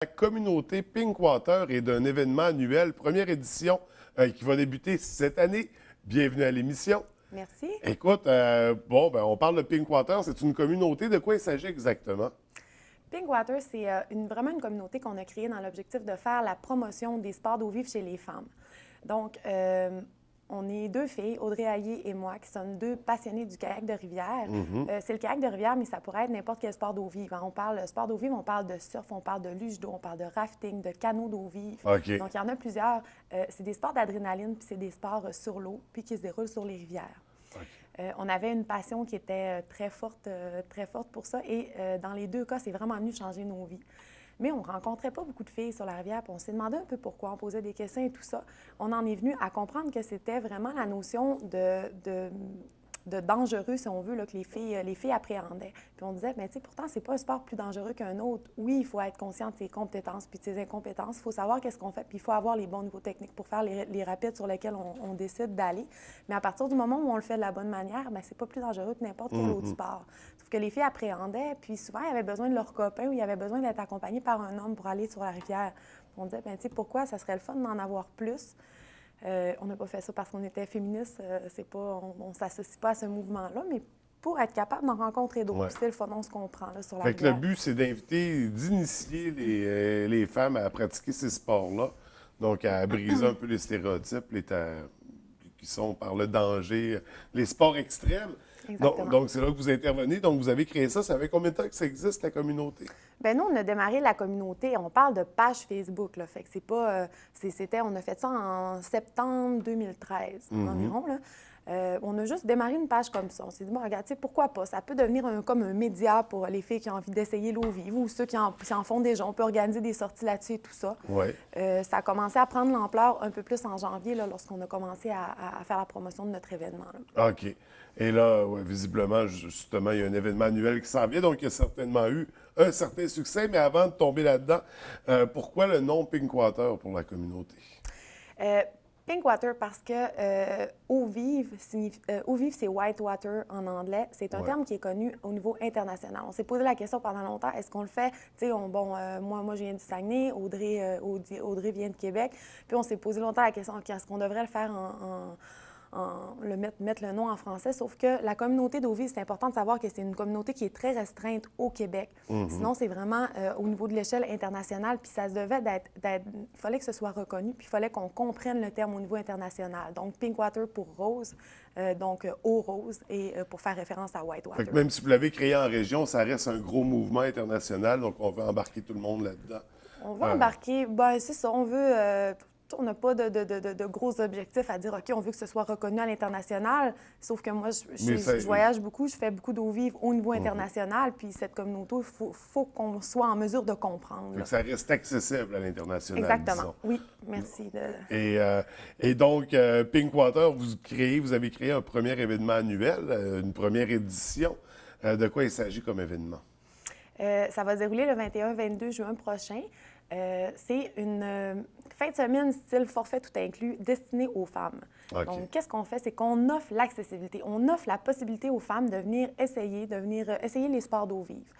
La communauté Pinkwater est d'un événement annuel, première édition qui va débuter cette année. Bienvenue à l'émission. Merci. Écoute, on parle de Pinkwater, c'est une communauté. De quoi il s'agit exactement? Pinkwater, c'est vraiment une communauté qu'on a créée dans l'objectif de faire la promotion des sports d'eau vive chez les femmes. Donc, on est deux filles, Audrey Hayé et moi, qui sommes deux passionnées du kayak de rivière. C'est le kayak de rivière, mais ça pourrait être n'importe quel sport d'eau vive. On parle de sport d'eau vive, on parle de surf, on parle de luge d'eau, on parle de rafting, de canot d'eau vive. OK. Donc, il y en a plusieurs. C'est des sports d'adrénaline, puis c'est des sports sur l'eau, puis qui se déroulent sur les rivières. On avait une passion qui était très forte pour ça. Et dans les deux cas, c'est vraiment venu changer nos vies. Mais on ne rencontrait pas beaucoup de filles sur la rivière, puis on s'est demandé un peu pourquoi, on posait des questions et tout ça. On en est venu à comprendre que c'était vraiment la notion de dangereux, si on veut, là, que les filles appréhendaient. Puis on disait, mais tu sais, pourtant, c'est pas un sport plus dangereux qu'un autre. Oui, il faut être conscient de ses compétences puis de ses incompétences. Il faut savoir qu'est-ce qu'on fait, puis il faut avoir les bons niveaux techniques pour faire les rapides sur lesquels on décide d'aller. Mais à partir du moment où on le fait de la bonne manière, bien, c'est pas plus dangereux que n'importe quel autre sport. Sauf que les filles appréhendaient, puis souvent, ils avaient besoin de leur copain ou ils avaient besoin d'être accompagnés par un homme pour aller sur la rivière. On disait, bien, tu sais, pourquoi ça serait le fun d'en avoir plus? On n'a pas fait ça parce qu'on était féministe, on ne s'associe pas à ce mouvement-là, mais pour être capable d'en rencontrer d'autres. Ouais. C'est le fun, on se comprend là, sur la Fait que le rivière. but, c'est d'initier les femmes à pratiquer ces sports-là. Donc, à briser un peu les stéréotypes qui sont par le danger, les sports extrêmes. Exactement. Donc, c'est là que vous intervenez. Donc, vous avez créé ça. Ça fait combien de temps que ça existe, la communauté? Bien, nous, on a démarré la communauté, on parle de page Facebook, là, fait que c'est pas, on a fait ça en septembre 2013 environ, là. On a juste démarré une page comme ça. On s'est dit, bon, regarde, tu sais, pourquoi pas? Ça peut devenir comme un média pour les filles qui ont envie d'essayer l'eau vive ou ceux qui en font déjà. On peut organiser des sorties là-dessus et tout ça. Ouais. Ça a commencé à prendre l'ampleur un peu plus en janvier, là, lorsqu'on a commencé à faire la promotion de notre événement, là. OK. Et là, ouais, visiblement, justement, il y a un événement annuel qui s'en vient, donc il y a certainement eu un certain succès. Mais avant de tomber là-dedans, pourquoi le nom Pinkwater pour la communauté? Pinkwater parce que eau vive, eau vive, c'est white water en anglais. C'est un Ouais. terme qui est connu au niveau international. On s'est posé la question pendant longtemps, est-ce qu'on le fait? Tu sais, moi, je viens du Saguenay, Audrey vient de Québec. Puis on s'est posé longtemps la question, OK, est-ce qu'on devrait le faire mettre le nom en français, sauf que la communauté d'eau vive, c'est important de savoir que c'est une communauté qui est très restreinte au Québec. Sinon, c'est vraiment au niveau de l'échelle internationale, puis ça se devait il fallait que ce soit reconnu, puis il fallait qu'on comprenne le terme au niveau international. Donc, Pinkwater pour rose, donc eau rose, et pour faire référence à Fait Whitewater. que même si vous l'avez créé en région, ça reste un gros mouvement international, donc on veut embarquer tout le monde là-dedans. On veut embarquer, ben c'est ça, on n'a pas de gros objectifs à dire, OK, on veut que ce soit reconnu à l'international, sauf que moi, je voyage beaucoup, je fais beaucoup d'eau vive au niveau international, puis cette communauté, il faut qu'on soit en mesure de comprendre. Fait que ça reste accessible à l'international, Exactement, disons. oui, merci. Et donc, Pinkwater, vous avez créé un premier événement annuel, une première édition. De quoi il s'agit comme événement? Ça va se dérouler le 21-22 juin prochain. C'est une fin de semaine style forfait tout inclus destinée aux femmes. OK. Donc, qu'est-ce qu'on fait? C'est qu'on offre l'accessibilité. On offre la possibilité aux femmes de venir essayer les sports d'eau vive.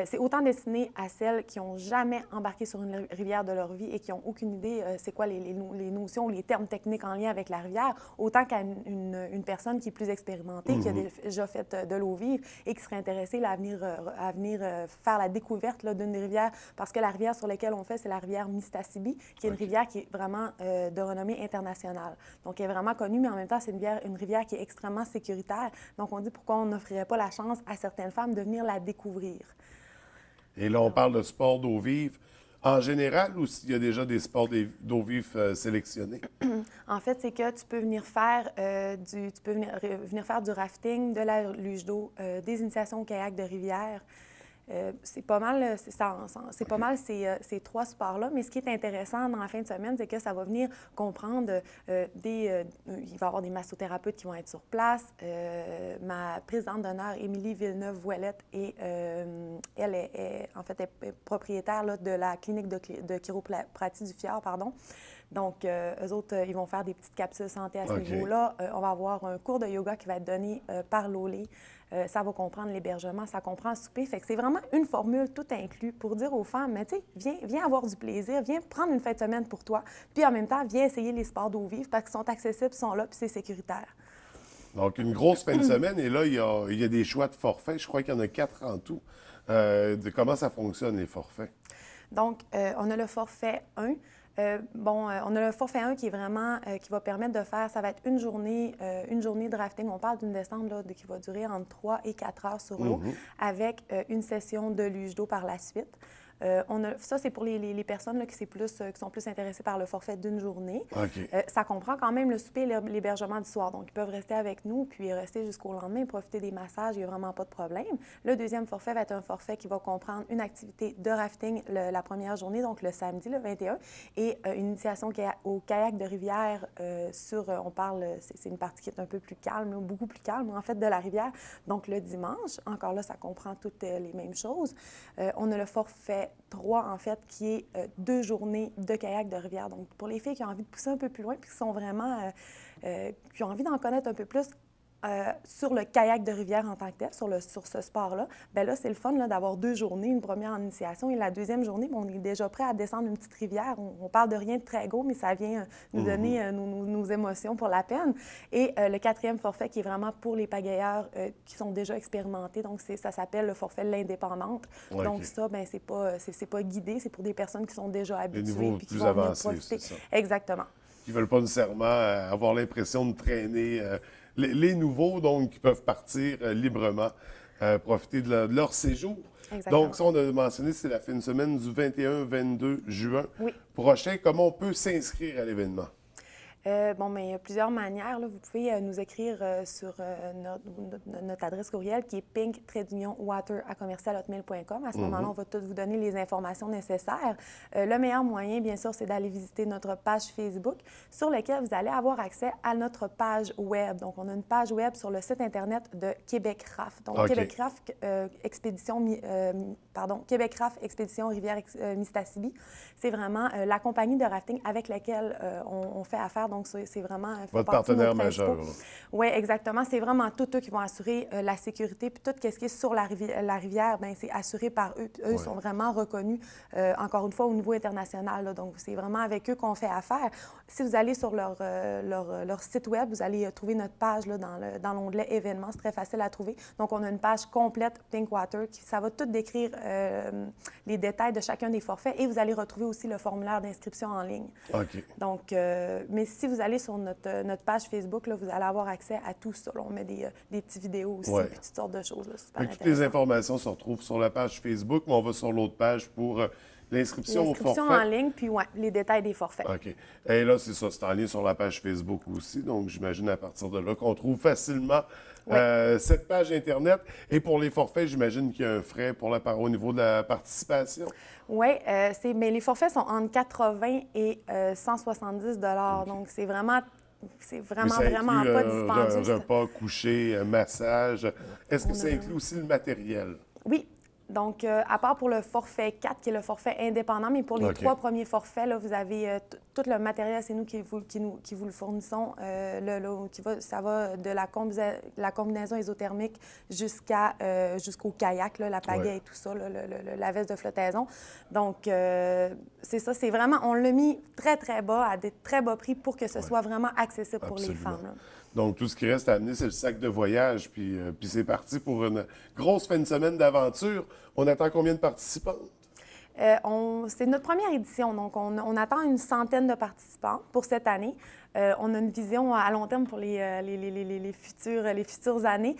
C'est autant destiné à celles qui n'ont jamais embarqué sur une rivière de leur vie et qui n'ont aucune idée c'est quoi les notions ou les termes techniques en lien avec la rivière, autant qu'à une personne qui est plus expérimentée, qui a déjà fait de l'eau vive et qui serait intéressée là, à venir faire la découverte là, d'une rivière, parce que la rivière sur laquelle on fait, c'est la rivière Mistassini, qui est une rivière qui est vraiment de renommée internationale. Donc, elle est vraiment connue, mais en même temps, c'est une rivière qui est extrêmement sécuritaire. Donc, on dit pourquoi on n'offrirait pas la chance à certaines femmes de venir la découvrir. Et là, on parle de sport d'eau vive en général ou s'il y a déjà des sports d'eau vive sélectionnés? En fait, c'est que tu peux venir faire venir faire du rafting, de la luge d'eau, des initiations au kayak de rivière. C'est pas mal, ces trois sports-là. Mais ce qui est intéressant dans la fin de semaine, c'est que ça va venir comprendre il va y avoir des massothérapeutes qui vont être sur place. Ma présidente d'honneur, Émilie Villeneuve-Ouellette, elle est propriétaire là, de la clinique de chiropratie du Fjord, pardon. Donc, eux autres, ils vont faire des petites capsules santé à ce niveau-là. On va avoir un cours de yoga qui va être donné par Lolé. ça va comprendre l'hébergement, ça comprend le souper. Fait que c'est vraiment une formule tout inclus pour dire aux femmes, mais tu sais, viens avoir du plaisir, viens prendre une fin de semaine pour toi, puis en même temps, viens essayer les sports d'eau vive parce qu'ils sont accessibles, ils sont là, puis c'est sécuritaire. Donc, une grosse fin de semaine, et là, il y a des choix de forfaits. Je crois qu'il y en a 4 en tout. De comment ça fonctionne, les forfaits? Donc, on a le forfait 1. On a le forfait 1 qui est vraiment, qui va permettre de faire, ça va être une journée de rafting. On parle d'une descente là, qui va durer entre 3 et 4 heures sur l'eau, avec une session de luge d'eau par la suite. Ça, c'est pour les personnes là, qui sont plus intéressées par le forfait d'une journée. OK. Ça comprend quand même le souper et l'hébergement du soir. Donc, ils peuvent rester avec nous puis rester jusqu'au lendemain, profiter des massages. Il n'y a vraiment pas de problème. Le deuxième forfait va être un forfait qui va comprendre une activité de rafting la première journée, donc le samedi, le 21, et une initiation au kayak de rivière c'est une partie qui est un peu plus calme, là, beaucoup plus calme, en fait, de la rivière. Donc, le dimanche, encore là, ça comprend toutes les mêmes choses. On a le forfait 3, en fait, qui est 2 journées de kayak de rivière. Donc, pour les filles qui ont envie de pousser un peu plus loin puis qui sont vraiment, qui ont envie d'en connaître un peu plus sur le kayak de rivière en tant que tel, sur ce sport-là, bien là, c'est le fun là, d'avoir 2 journées, une première en initiation et la deuxième journée, bien, on est déjà prêt à descendre une petite rivière. On parle de rien de très gros, mais ça vient nous donner nos émotions pour la peine. Et le quatrième forfait qui est vraiment pour les pagayeurs qui sont déjà expérimentés, donc ça s'appelle le forfait l'indépendante. Okay. Donc ça, bien, c'est pas guidé, c'est pour des personnes qui sont déjà habituées et puis qui plus vont venir avancés, profiter. c'est ça. Exactement. Qui ne veulent pas nécessairement avoir l'impression de traîner les nouveaux, donc, qui peuvent partir librement, profiter de leur séjour. Exactement. Donc, ça, on a mentionné, c'est la fin de semaine du 21-22 juin Oui. prochain. Comment on peut s'inscrire à l'événement? Mais il y a plusieurs manières. Là. Vous pouvez nous écrire sur notre adresse courriel qui est pink-water@commercial-hotmail.com. À ce moment-là, on va tout vous donner les informations nécessaires. Le meilleur moyen, bien sûr, c'est d'aller visiter notre page Facebook sur laquelle vous allez avoir accès à notre page web. Donc, on a une page web sur le site Internet de Québec Raft. Donc, Okay. Québec Raft Québec Raft Expédition Rivière-Mistassini. C'est vraiment la compagnie de rafting avec laquelle on fait affaire. Donc, c'est vraiment... Votre partenaire majeur. Oui, exactement. C'est vraiment tous eux qui vont assurer la sécurité. Puis tout ce qui est sur la rivière, bien, c'est assuré par eux. Puis eux sont vraiment reconnus, encore une fois, au niveau international. Là. Donc, c'est vraiment avec eux qu'on fait affaire. Si vous allez sur leur site web, vous allez trouver notre page là, dans l'onglet événements. C'est très facile à trouver. Donc, on a une page complète Pinkwater. Ça va tout décrire les détails de chacun des forfaits. Et vous allez retrouver aussi le formulaire d'inscription en ligne. OK. Donc, mais si vous allez sur notre page Facebook, là, vous allez avoir accès à tout ça. Là, on met des petites vidéos aussi, puis toutes sortes de choses. Là, super toutes les informations se retrouvent sur la page Facebook, mais on va sur l'autre page pour l'inscription au forfait. En ligne, puis les détails des forfaits. OK. Et là, c'est ça, c'est en lien sur la page Facebook aussi. Donc, j'imagine à partir de là qu'on trouve facilement cette page Internet. Et pour les forfaits, j'imagine qu'il y a un frais au niveau de la participation. Oui, mais les forfaits sont entre 80 et 170 $. Donc, c'est vraiment pas dispendieux. Repas, coucher, massage. Est-ce que ça inclut aussi le matériel? Oui. Donc, à part pour le forfait 4, qui est le forfait indépendant, mais pour les 3 premiers forfaits, là, vous avez tout le matériel, c'est nous qui vous le fournissons. Ça va de la combinaison isothermique jusqu'au kayak, là, la pagaie et tout ça, la veste de flottaison. Donc, c'est ça, c'est vraiment, on l'a mis très, très bas, à des très bas prix pour que ce soit vraiment accessible pour les femmes. Là. Donc, tout ce qui reste à amener, c'est le sac de voyage. Puis c'est parti pour une grosse fin de semaine d'aventure. On attend combien de participantes? C'est notre première édition, donc on attend une centaine de participants pour cette année. On a une vision à long terme pour les futures années.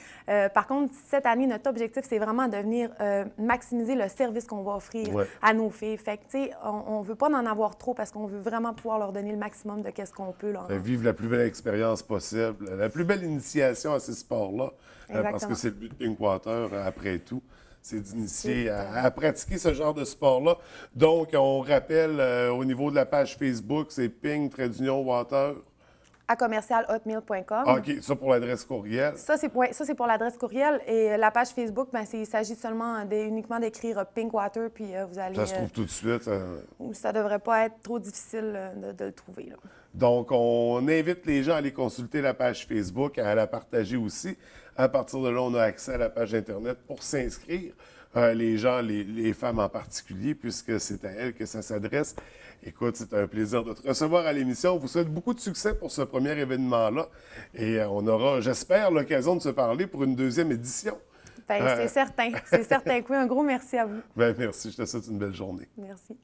Par contre, cette année, notre objectif, c'est vraiment de venir maximiser le service qu'on va offrir à nos filles. Fait que, tu sais, on ne veut pas en avoir trop parce qu'on veut vraiment pouvoir leur donner le maximum de qu'est-ce qu'on peut. Là. Vivre la plus belle expérience possible, la plus belle initiation à ces sports-là, parce que c'est le but de Pinkwater, après tout. C'est d'initier à pratiquer ce genre de sport-là. Donc, on rappelle au niveau de la page Facebook, c'est ping-water. À commercial-hotmail.com. OK, ça pour l'adresse courriel. Ça, c'est pour l'adresse courriel. Et la page Facebook, bien, il s'agit seulement uniquement d'écrire Pinkwater, puis vous allez... Ça se trouve tout de suite. Ça ne devrait pas être trop difficile de le trouver, là. Donc, on invite les gens à aller consulter la page Facebook, à la partager aussi. À partir de là, on a accès à la page Internet pour s'inscrire. Les gens, les femmes en particulier, puisque c'est à elles que ça s'adresse. Écoute, c'est un plaisir de te recevoir à l'émission. On vous souhaite beaucoup de succès pour ce premier événement-là. Et on aura, j'espère, l'occasion de se parler pour une deuxième édition. Bien, c'est certain. C'est certain que oui. Un gros merci à vous. Bien, merci. Je te souhaite une belle journée. Merci.